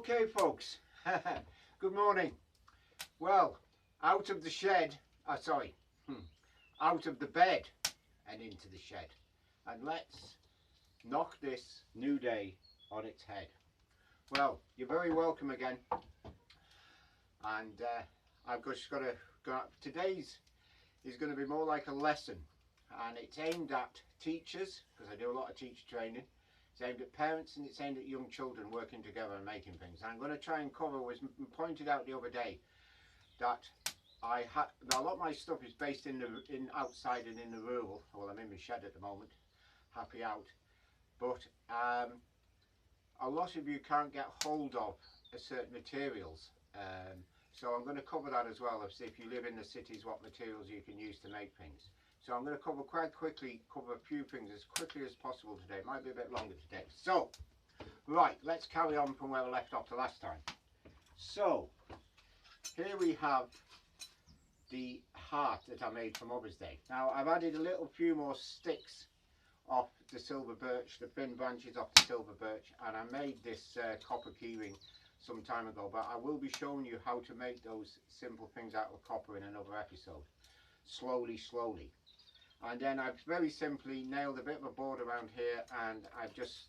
Okay folks, good morning. Well, out of the shed, out of the bed and into the shed. And let's knock this new day on its head. Well, you're very welcome again. And I've just got to, today's is going to be more like a lesson. And it's aimed at teachers, because I do a lot of teacher training. It's aimed at parents and it's aimed at young children working together and making things. And I'm going to try and cover, was pointed out the other day, that a lot of my stuff is based in outside and in the rural. Well, I'm in my shed at the moment, happy out. But a lot of you can't get hold of certain materials. So I'm going to cover that as well, as if you live in the cities, what materials you can use to make things. So I'm going to cover a few things as quickly as possible today. It might be a bit longer today. So, right, let's carry on from where I left off the last time. So, here we have the heart that I made for Mother's Day. Now, I've added a few more sticks off the silver birch, the thin branches off the silver birch, and I made this copper keyring some time ago, but I will be showing you how to make those simple things out of copper in another episode. Slowly. And then I've very simply nailed a bit of a board around here, and I've just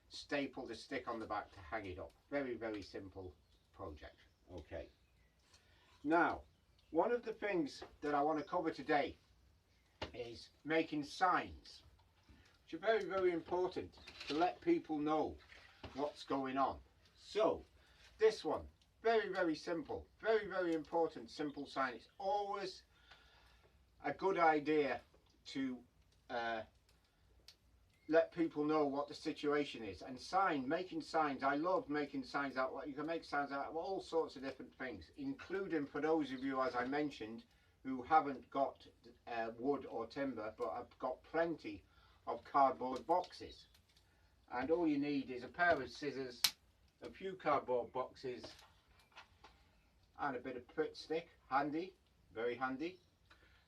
stapled a stick on the back to hang it up. Very simple project. Okay. Now, one of the things that I want to cover today is making signs, which are very important to let people know what's going on. So, this one, very simple, very important, simple sign. It's always a good idea to let people know what the situation is. And making signs, I love making signs out. You can make signs out of all sorts of different things, including for those of you, as I mentioned, who haven't got wood or timber, but have got plenty of cardboard boxes. And all you need is a pair of scissors, a few cardboard boxes, and a bit of Pritt stick, handy, very handy.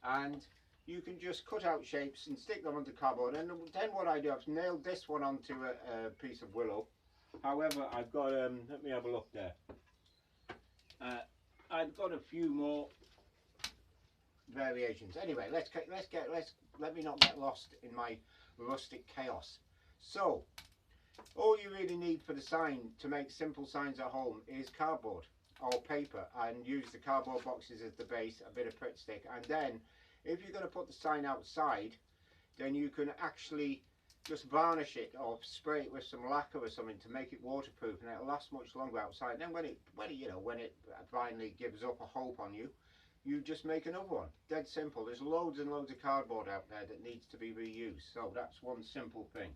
And you can just cut out shapes and stick them onto cardboard. And then what I do, I've nailed this one onto a piece of willow. However, I've got let me have a look there. I've got a few more variations. Anyway, let me not get lost in my rustic chaos. So, all you really need for the sign, to make simple signs at home, is cardboard or paper, and use the cardboard boxes as the base, a bit of Pritt stick, and then if you're going to put the sign outside, then you can actually just varnish it or spray it with some lacquer or something to make it waterproof, and it'll last much longer outside. Then when it finally gives up a hope on you, you just make another one. Dead simple. There's loads and loads of cardboard out there that needs to be reused. So that's one simple thing.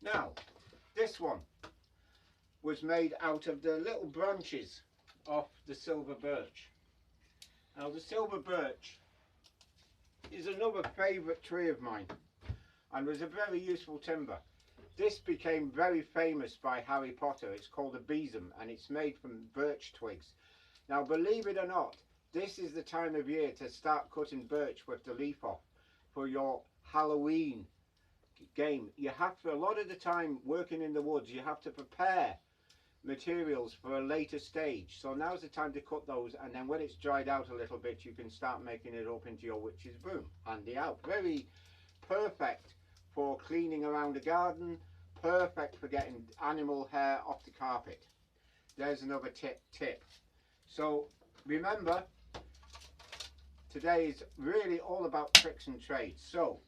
Now, this one was made out of the little branches of the silver birch. Now, the silver birch is another favourite tree of mine and was a very useful timber. This became very famous by Harry Potter. It's called a besom, and it's made from birch twigs. Now, believe it or not, this is the time of year to start cutting birch with the leaf off for your Halloween game. You have to, a lot of the time working in the woods, you have to prepare materials for a later stage. So now's the time to cut those, and then when it's dried out a little bit, you can start making it up into your witch's broom. Handy out. Very perfect for cleaning around a garden, perfect for getting animal hair off the carpet. There's another tip. So remember, today is really all about tricks and trades. So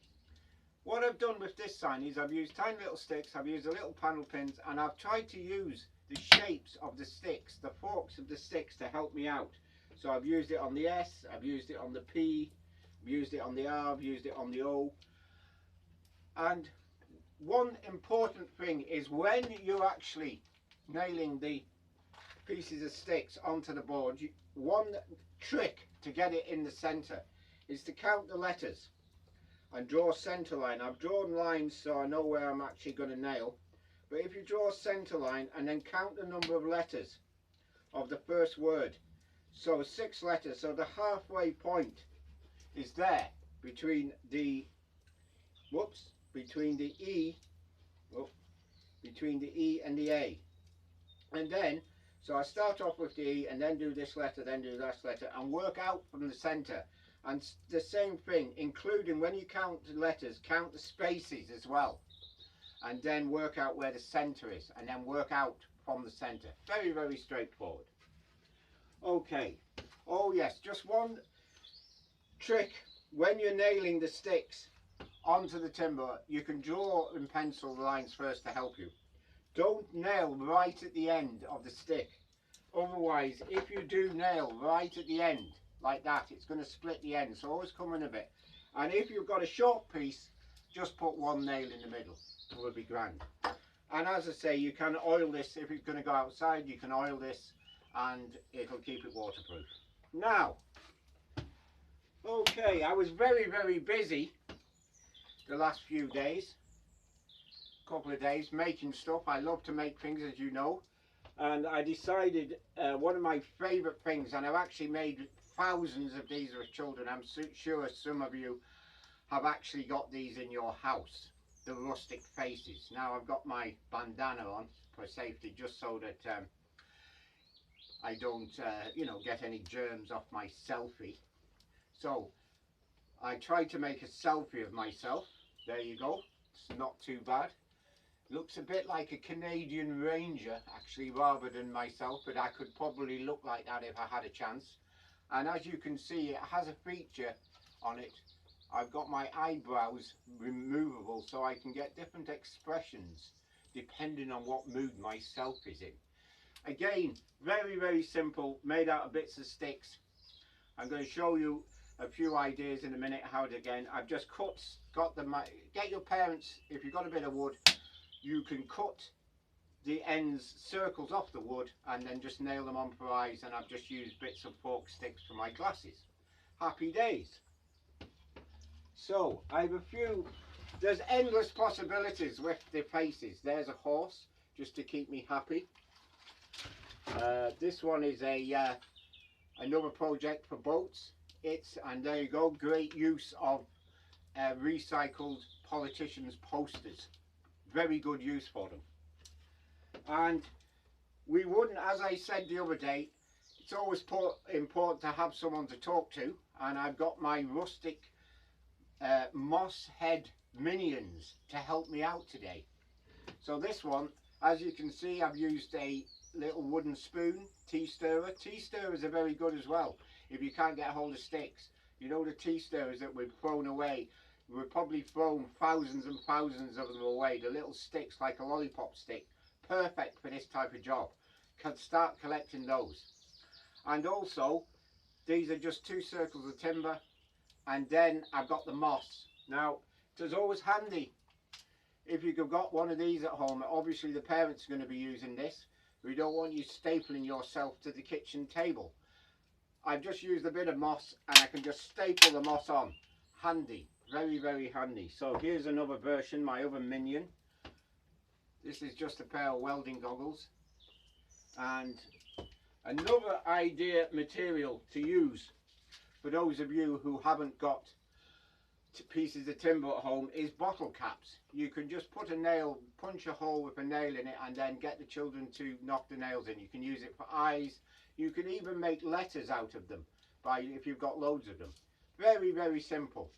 what I've done with this sign is I've used tiny little sticks, I've used the little panel pins, and I've tried to use the shapes of the sticks, the forks of the sticks, to help me out. So I've used it on the S, I've used it on the P, I've used it on the R, I've used it on the O. And one important thing is, when you're actually nailing the pieces of sticks onto the board, one trick to get it in the center is to count the letters and draw a center line. I've drawn lines so I know where I'm actually going to nail. But if you draw a center line and then count the number of letters of the first word, so 6 letters, so the halfway point is there between the E and the A. And then So I start off with the E and then do this letter, then do that letter, and work out from the centre. And the same thing, including when you count the letters, count the spaces as well. And then work out where the centre is, and then work out from the centre. Very, very straightforward. Okay. Oh yes, just one trick. When you're nailing the sticks onto the timber, you can draw in pencil the lines first to help you. Don't nail right at the end of the stick. Otherwise, if you do nail right at the end, like that, it's going to split the end. So always come in a bit. And if you've got a short piece, just put one nail in the middle. It will be grand. And as I say, you can oil this. If it's going to go outside, you can oil this and it'll keep it waterproof. Now, okay, I was very, very busy the last few days, couple of days, making stuff. I love to make things, as you know. And I decided one of my favourite things, and I've actually made thousands of these with children. I'm sure some of you have actually got these in your house, the rustic faces. Now I've got my bandana on for safety, just so that I don't, you know, get any germs off my selfie. So I tried to make a selfie of myself. There you go. It's not too bad. Looks a bit like a Canadian Ranger, actually, rather than myself, but I could probably look like that if I had a chance. And as you can see, it has a feature on it. I've got my eyebrows removable, so I can get different expressions depending on what mood myself is in. Again, very, very simple, made out of bits of sticks. I'm going to show you a few ideas in a minute how to, again, I've just got the, get your parents, if you've got a bit of wood, you can cut the ends, circles off the wood, and then just nail them on for eyes, and I've just used bits of fork sticks for my glasses. Happy days. So, I have a few, there's endless possibilities with the faces. There's a horse, just to keep me happy. This one is a another project for boats. And there you go, great use of recycled politicians' posters. Very good use for them. And we wouldn't, as I said the other day, it's always important to have someone to talk to, and I've got my rustic moss head minions to help me out today. So this one, as you can see, I've used a little wooden spoon, tea stirrer. Tea stirrers are very good as well if you can't get a hold of sticks. You know, the tea stirrers that we've thrown away, we've probably thrown thousands and thousands of them away. The little sticks, like a lollipop stick, perfect for this type of job. Can start collecting those. And also, these are just 2 circles of timber, and then I've got the moss. Now, it's always handy if you've got one of these at home. Obviously the parents are going to be using this. We don't want you stapling yourself to the kitchen table. I've just used a bit of moss, and I can just staple the moss on. Handy, very, very handy. So here's another version, my other minion. This is just a pair of welding goggles. And another idea material to use for those of you who haven't got pieces of timber at home is bottle caps. You can just put a nail, punch a hole with a nail in it, and then get the children to knock the nails in. You can use it for eyes. You can even make letters out of them if you've got loads of them. Very, very simple.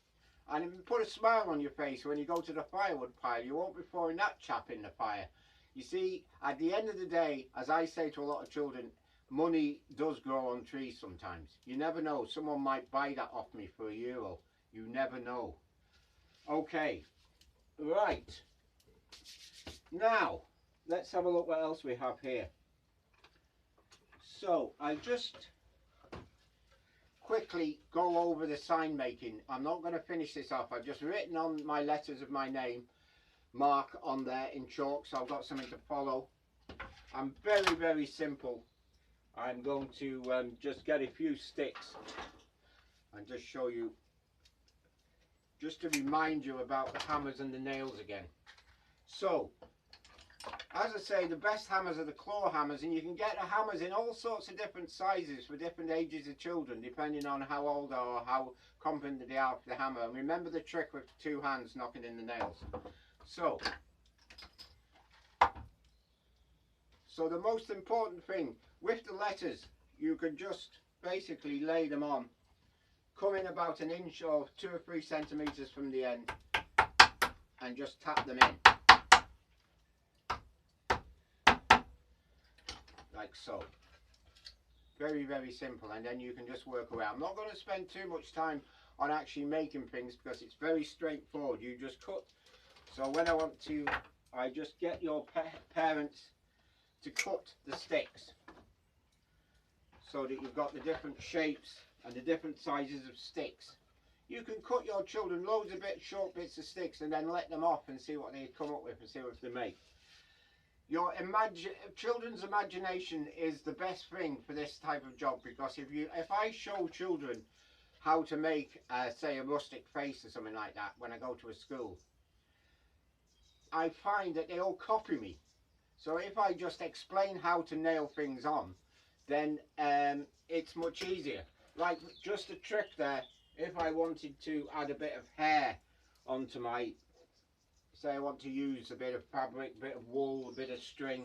And if you put a smile on your face when you go to the firewood pile, you won't be throwing that chap in the fire. You see, at the end of the day, as I say to a lot of children, money does grow on trees sometimes. You never know. Someone might buy that off me for €1. You never know. Okay, right. Now, let's have a look what else we have here. So, I'll just quickly go over the sign making. I'm not going to finish this off. I've just written on my letters of my name, mark on there in chalk, so I've got something to follow. I'm very, very simple. I'm going to just get a few sticks and just show you, just to remind you about the hammers and the nails again. So, as I say, the best hammers are the claw hammers, and you can get the hammers in all sorts of different sizes for different ages of children, depending on how old or how competent they are for the hammer. And remember the trick with 2 hands knocking in the nails. So So the most important thing with the letters, you can just basically lay them on, come in about an inch or 2 or 3 centimeters from the end, and just tap them in like so. Very, very simple, and then you can just work away. I'm not going to spend too much time on actually making things because it's very straightforward. You just cut. So when I want to, I just get your parents to cut the sticks so that you've got the different shapes and the different sizes of sticks. You can cut your children loads of short bits of sticks and then let them off and see what they come up with and see what they make. Your children's imagination is the best thing for this type of job, because if I show children how to make say a rustic face or something like that when I go to a school, I find that they all copy me. So if I just explain how to nail things on, then it's much easier. Like just a trick there, if I wanted to add a bit of hair onto my, say I want to use a bit of fabric, a bit of wool, a bit of string,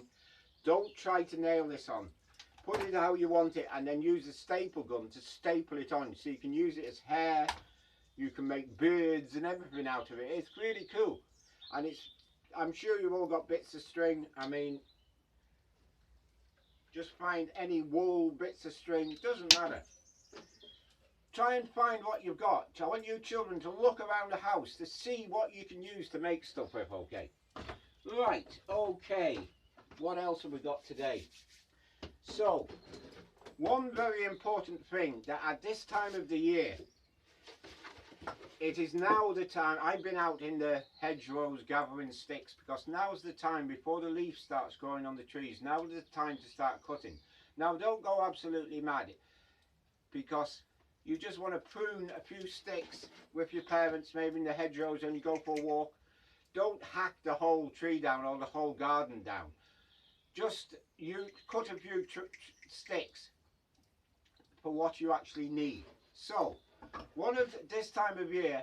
don't try to nail this on. Put it how you want it and then use a staple gun to staple it on, so you can use it as hair, you can make beards and everything out of it. It's really cool, and I'm sure you've all got bits of string. I mean, just find any wool, bits of string, doesn't matter. Try and find what you've got. I want you children to look around the house to see what you can use to make stuff with, okay? Right, okay. What else have we got today? So, one very important thing, that at this time of the year, it is now the time. I've been out in the hedgerows gathering sticks, because now's the time before the leaf starts growing on the trees. Now's the time to start cutting. Now don't go absolutely mad, because you just want to prune a few sticks with your parents, maybe in the hedgerows, and you go for a walk. Don't hack the whole tree down or the whole garden down. Just you cut a few sticks for what you actually need. So this time of year,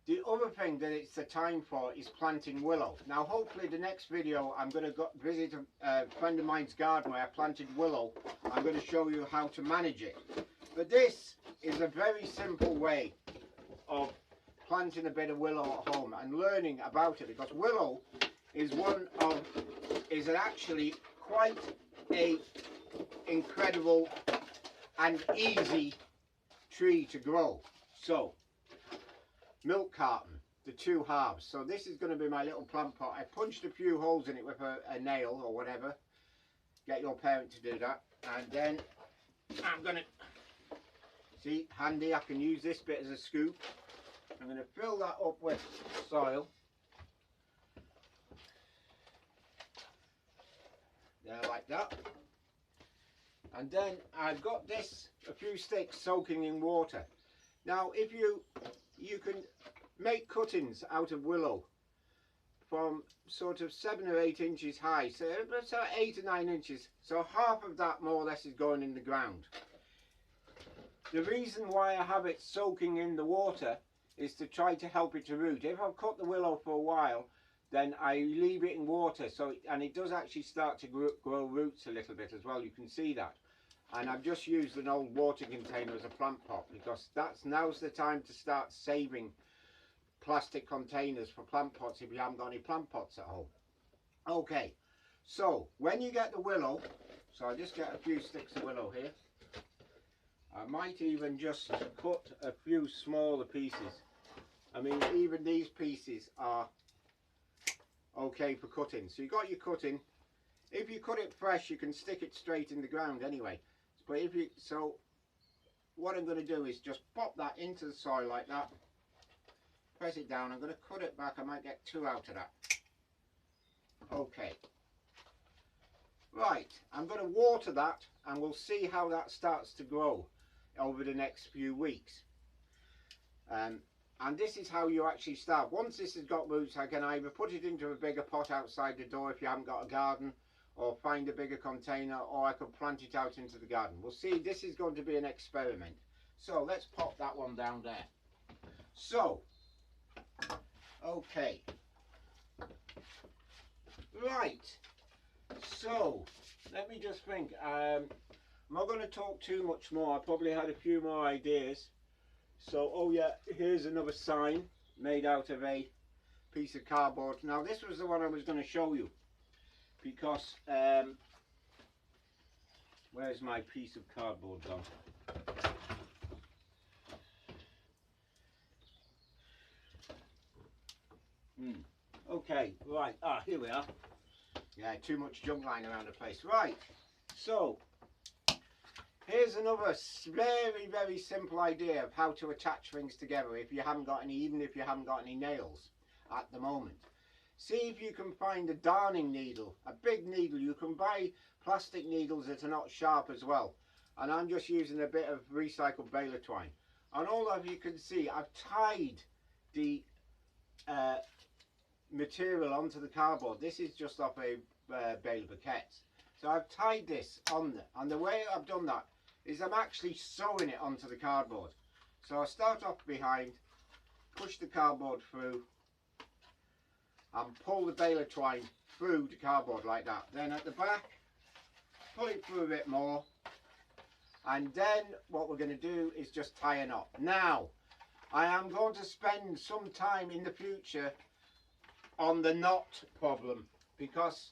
the other thing that it's the time for is planting willow. Now hopefully the next video I'm going to go visit a friend of mine's garden where I planted willow. I'm going to show you how to manage it. But this is a very simple way of planting a bit of willow at home and learning about it, because willow is actually quite a incredible and easy tree to grow. So, milk carton, the 2 halves. So this is going to be my little plant pot. I punched a few holes in it with a nail or whatever. Get your parent to do that. And then I'm going to, see, handy, I can use this bit as a scoop. I'm going to fill that up with soil. There, like that. And then I've got a few sticks soaking in water. Now if you can make cuttings out of willow from sort of 7 or 8 inches high, so 8 or 9 inches, so half of that more or less is going in the ground. The reason why I have it soaking in the water is to try to help it to root. If I've cut the willow for a while, then I leave it in water, and it does actually start to grow roots a little bit as well. You can see that. And I've just used an old water container as a plant pot, because now's the time to start saving plastic containers for plant pots if you haven't got any plant pots at home. Okay, so when you get the willow, so I just get a few sticks of willow here. I might even just cut a few smaller pieces. I mean, even these pieces are okay for cutting. So you got your cutting. If you cut it fresh, you can stick it straight in the ground anyway. But so what I'm going to do is just pop that into the soil like that. Press it down. I'm going to cut it back. I might get 2 out of that. Okay. Right. I'm going to water that, and we'll see how that starts to grow over the next few weeks. And this is how you actually start. Once this has got roots, I can either put it into a bigger pot outside the door if you haven't got a garden, or find a bigger container, or I could plant it out into the garden. We'll see. This is going to be an experiment. So let's pop that one down there. So, okay. Right. So, let me just think. I'm not going to talk too much more. I probably had a few more ideas. So, oh yeah, here's another sign made out of a piece of cardboard. Now this was the one I was going to show you because where's my piece of cardboard gone? Okay, right, here we are. Yeah, too much junk lying around the place. Right, so here's another very, very simple idea of how to attach things together if you haven't got any, even if you haven't got any nails at the moment. See if you can find a darning needle, a big needle. You can buy plastic needles that are not sharp as well. And I'm just using a bit of recycled baler twine. And all of you can see, I've tied the material onto the cardboard. This is just off a bale of briquettes. So I've tied this on there. And the way I've done that is I'm actually sewing it onto the cardboard. So I start off behind, push the cardboard through, and pull the baler twine through the cardboard like that. Then at the back, pull it through a bit more, and then what we're going to do is just tie a knot. Now, I am going to spend some time in the future on the knot problem, because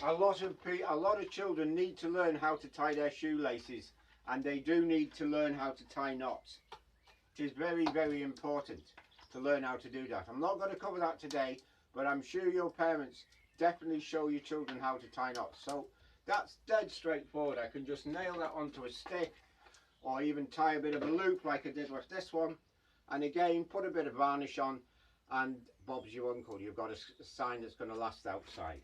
a lot of children need to learn how to tie their shoelaces, and they do need to learn how to tie knots. It is very, very important to learn how to do that. I'm not going to cover that today, but I'm sure your parents definitely show your children how to tie knots. So that's dead straightforward. I can just nail that onto a stick, or even tie a bit of a loop like I did with this one, and again put a bit of varnish on, and Bob's your uncle. You've got a sign that's going to last outside.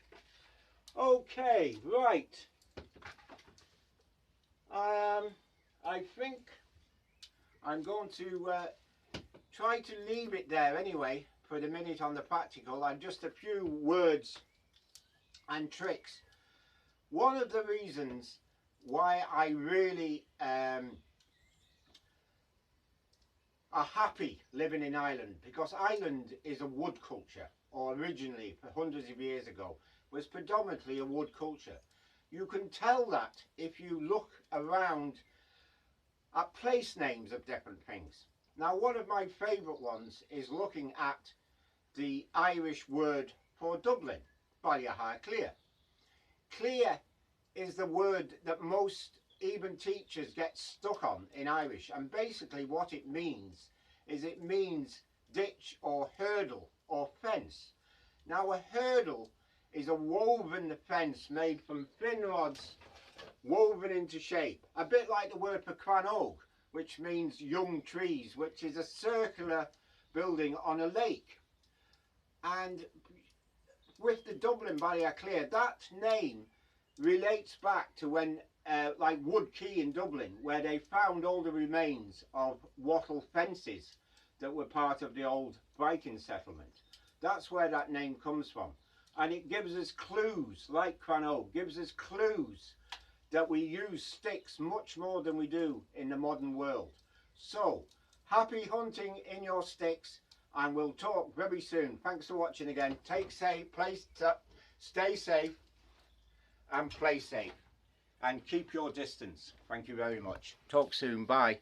Okay, right. I think I'm going to try to leave it there anyway for the minute on the practical, and just a few words and tricks. One of the reasons why I really are happy living in Ireland, because Ireland is a wood culture, or originally for hundreds of years ago was predominantly a wood culture. You can tell that if you look around at place names of different things. Now, one of my favourite ones is looking at the Irish word for Dublin, Ballyahaclear. Clear is the word that most even teachers get stuck on in Irish, and basically what it means is it means ditch or hurdle or fence. Now, a hurdle is a woven fence made from thin rods woven into shape, a bit like the word for Crannog, which means young trees, which is a circular building on a lake. And with the Dublin Ballyahaclear, that name relates back to when like Wood Quay in Dublin, where they found all the remains of wattle fences that were part of the old Viking settlement. That's where that name comes from. And it gives us clues, like Crannog, gives us clues that we use sticks much more than we do in the modern world. So, happy hunting in your sticks, and we'll talk very soon. Thanks for watching again. Stay safe and play safe, and keep your distance. Thank you very much. Talk soon. Bye.